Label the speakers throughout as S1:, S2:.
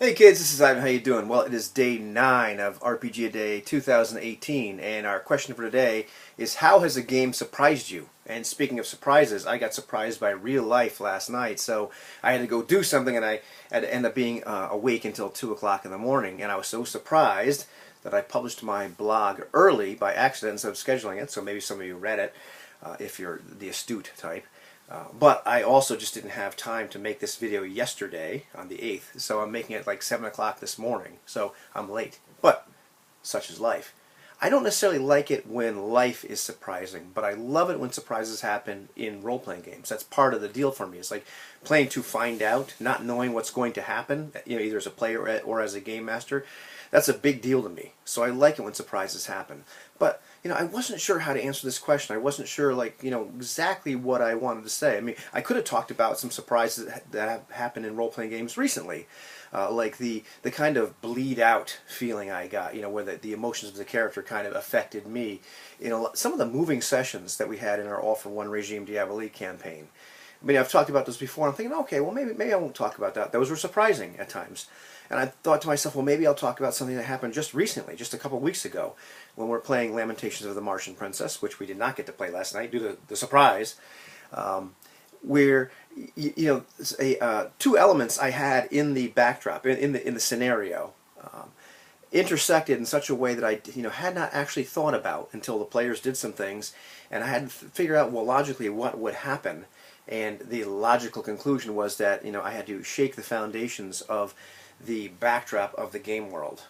S1: Hey kids, this is Ivan. How you doing? Well, it is day 9 of RPG A Day 2018, and our question for today is, how has a game surprised you? And speaking of surprises, I got surprised by real life last night, so I had to go do something, and I had to end up being awake until 2 o'clock in the morning, and I was so surprised that I published my blog early by accident instead of scheduling it, so maybe some of you read it if you're the astute type. But I also just didn't have time to make this video yesterday on the 8th, so I'm making it like 7 o'clock this morning, so I'm late. But such is life. I don't necessarily like it when life is surprising, but I love it when surprises happen in role-playing games. That's part of the deal for me. It's like playing to find out, not knowing what's going to happen, either as a player or as a game master. That's a big deal to me. So I like it when surprises happen. But I wasn't sure how to answer this question. I wasn't sure, exactly what I wanted to say. I mean, I could have talked about some surprises that have happened in role-playing games recently, like the kind of bleed-out feeling I got, where the emotions of the character kind of affected me. Some of the moving sessions that we had in our All-for-One Regime Diabolique campaign. I mean, I've talked about this before. I'm thinking, okay, well, maybe I won't talk about that. Those were surprising at times. And I thought to myself, well, maybe I'll talk about something that happened just recently, just a couple of weeks ago, when we're playing Lamentations of the Martian Princess, which we did not get to play last night due to the surprise, where two elements I had in the backdrop, in the scenario, intersected in such a way that I had not actually thought about until the players did some things, and I had to figure out, well, logically what would happen. And the logical conclusion was that I had to shake the foundations of the backdrop of the game world.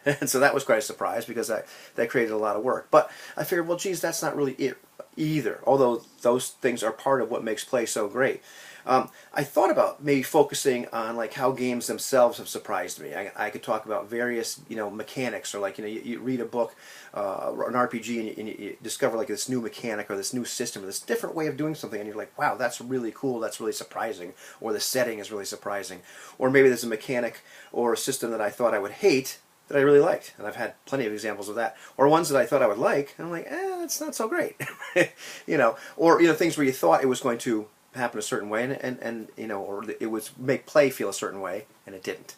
S1: And so that was quite a surprise, because that created a lot of work. But I figured, well, geez, that's not really it either, although those things are part of what makes play so great. I thought about maybe focusing on how games themselves have surprised me. I could talk about various mechanics, or you read a book, an RPG, and you discover this new mechanic or this new system or this different way of doing something, and you're like, wow, that's really cool, that's really surprising, or the setting is really surprising. Or maybe there's a mechanic or a system that I thought I would hate that I really liked, and I've had plenty of examples of that. Or ones that I thought I would like, and I'm like, that's not so great. Or things where you thought it was going to happen a certain way, and or it would make play feel a certain way, and it didn't.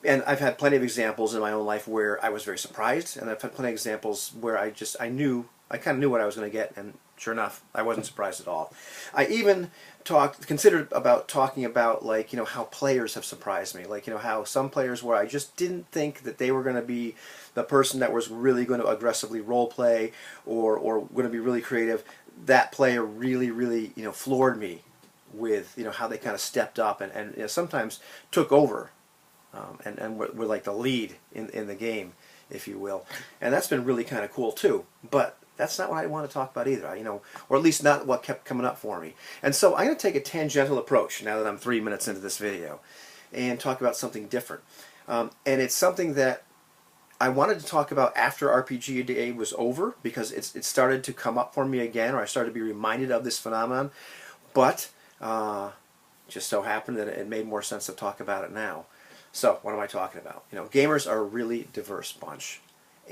S1: And I've had plenty of examples in my own life where I was very surprised, and I've had plenty of examples where I kind of knew what I was going to get, and sure enough, I wasn't surprised at all. I even considered about talking about how players have surprised me, how some players where I just didn't think that they were going to be the person that was really going to aggressively role play or going to be really creative. That player really, really floored me with how they kind of stepped up and sometimes took over, and were like the lead in the game, if you will. And that's been really kind of cool too. But that's not what I want to talk about either, or at least not what kept coming up for me. And so I'm going to take a tangential approach now that I'm 3 minutes into this video, and talk about something different. And it's something that I wanted to talk about after RPG Day was over, because it started to come up for me again, or I started to be reminded of this phenomenon. But just so happened that it made more sense to talk about it now. So what am I talking about? Gamers are a really diverse bunch,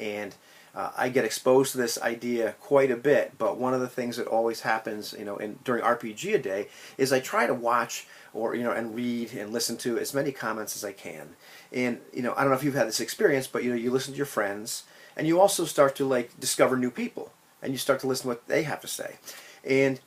S1: and I get exposed to this idea quite a bit. But one of the things that always happens, during RPG A Day, is I try to watch or and read and listen to as many comments as I can. And I don't know if you've had this experience, but you listen to your friends, and you also start to discover new people, and you start to listen to what they have to say. And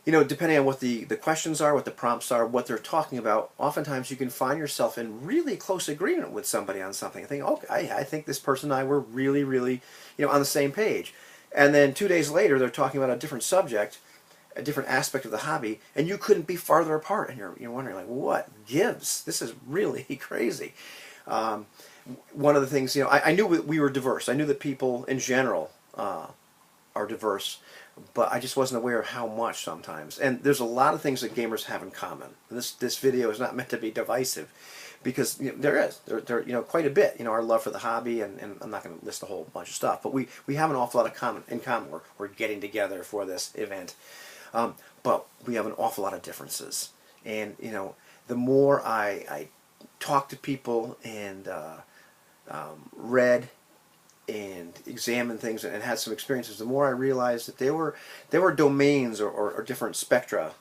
S1: depending on what the questions are, what the prompts are, what they're talking about, oftentimes you can find yourself in really close agreement with somebody on something. I think, okay, I think this person and I were really, really, on the same page. And then 2 days later, they're talking about a different subject, a different aspect of the hobby, and you couldn't be farther apart. And you're wondering, what gives? This is really crazy. One of the things, I knew we were diverse. I knew that people in general are diverse, but I just wasn't aware of how much sometimes. And there's a lot of things that gamers have in common. This video is not meant to be divisive, because there quite a bit. Our love for the hobby, and I'm not going to list a whole bunch of stuff, but we have an awful lot in common. We're getting together for this event, but we have an awful lot of differences. And the more I talked to people and read and examined things and had some experiences, the more I realized that there were domains or different spectra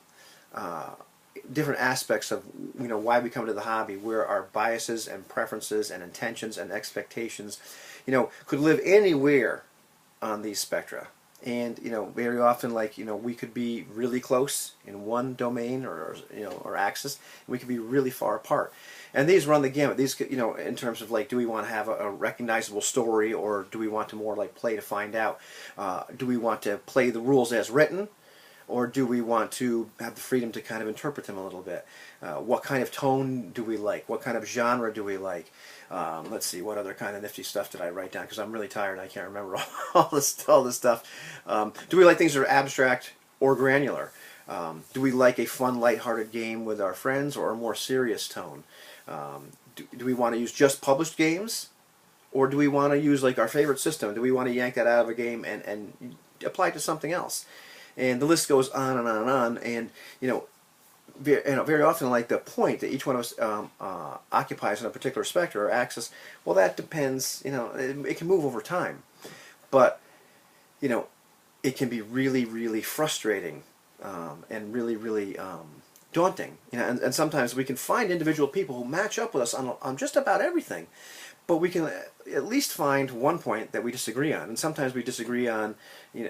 S1: different aspects of why we come to the hobby, where our biases and preferences and intentions and expectations could live anywhere on these spectra. And very often, like we could be really close in one domain or axis, and we could be really far apart. And these run the gamut. These could, in terms of like, do we want to have a recognizable story, or do we want to more like play to find out? Do we want to play the rules as written, or do we want to have the freedom to kind of interpret them a little bit? What kind of tone do we like? What kind of genre do we like? Let's see, what other kind of nifty stuff did I write down? Because I'm really tired. I can't remember all this stuff. Do we like things that are abstract or granular? Do we like a fun, lighthearted game with our friends, or a more serious tone? Do we want to use just published games, or do we want to use like our favorite system? Do we want to yank that out of a game and apply it to something else? And the list goes on and on and on. And very often, like the point that each one of us occupies in a particular spectrum or axis, well, that depends. It can move over time, but it can be really, really frustrating and really, really daunting. And sometimes we can find individual people who match up with us on just about everything, but we can at least find one point that we disagree on, and sometimes we disagree on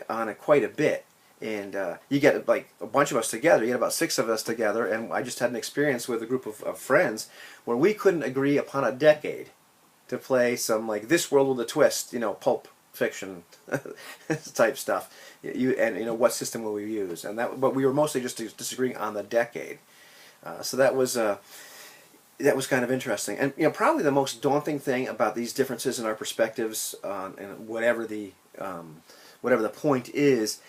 S1: on it quite a bit. And you get like a bunch of us together, you get about 6 of us together, and I just had an experience with a group of friends where we couldn't agree upon a decade to play some like This World with a Twist, pulp fiction type stuff. What system will we use? But we were mostly just disagreeing on the decade. So that was kind of interesting. And probably the most daunting thing about these differences in our perspectives, and whatever the point is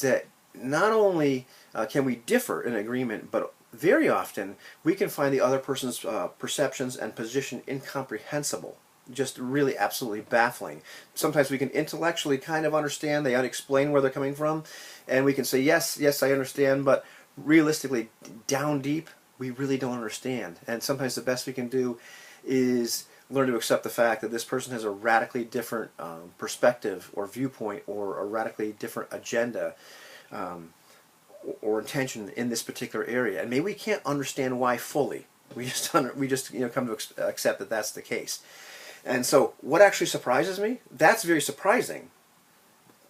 S1: that not only can we differ in agreement, but very often we can find the other person's perceptions and position incomprehensible. Just really absolutely baffling. Sometimes we can intellectually kind of understand, they explain where they're coming from, and we can say, yes, I understand, but realistically, down deep, we really don't understand. And sometimes the best we can do is learn to accept the fact that this person has a radically different perspective or viewpoint, or a radically different agenda or intention in this particular area, and maybe we can't understand why fully. We just come to accept that that's the case. And so what actually surprises me? That's very surprising.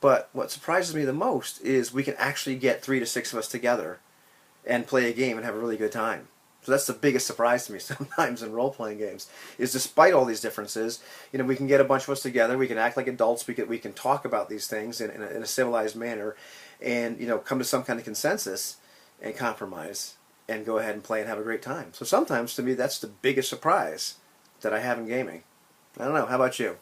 S1: But what surprises me the most is we can actually get 3 to 6 of us together and play a game and have a really good time. So that's the biggest surprise to me sometimes in role-playing games, is despite all these differences, we can get a bunch of us together, we can act like adults, we can talk about these things in a civilized manner, and come to some kind of consensus and compromise and go ahead and play and have a great time. So sometimes, to me, that's the biggest surprise that I have in gaming. I don't know, how about you?